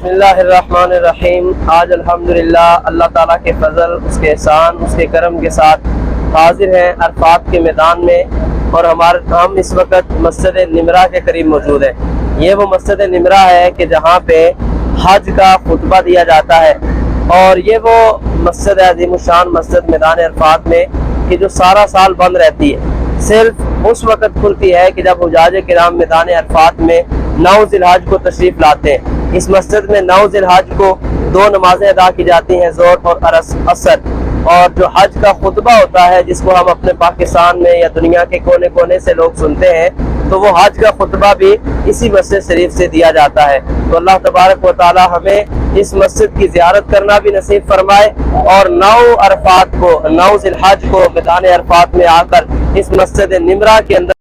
بسم اللہ الرحمن الرحیم۔ آج الحمدللہ اللہ تعالیٰ کے فضل، اس کے احسان، اس کے کرم کے ساتھ حاضر ہیں عرفات کے میدان میں، اور ہم اس وقت مسجد نمرہ کے قریب موجود ہیں۔ یہ وہ مسجد نمرہ ہے کہ جہاں پہ حج کا خطبہ دیا جاتا ہے، اور یہ وہ مسجد عظیم الشان مسجد میدان عرفات میں کہ جو سارا سال بند رہتی ہے، صرف اس وقت کھلتی ہے کہ جب حجاج کرام میدان عرفات میں 9 ذی الحج کو تشریف لاتے ہیں۔ اس مسجد میں 9 ذی الحج کو 2 نمازیں ادا کی جاتی ہیں، ظہر اور عصر، اور جو حج کا خطبہ ہوتا ہے جس کو ہم اپنے پاکستان میں یا دنیا کے کونے کونے سے لوگ سنتے ہیں، تو وہ حج کا خطبہ بھی اسی مسجد شریف سے دیا جاتا ہے۔ تو اللہ تبارک و تعالی ہمیں اس مسجد کی زیارت کرنا بھی نصیب فرمائے، اور 9 ذی الحج کو میدان عرفات میں آ کر اس مسجد نمرہ کے اندر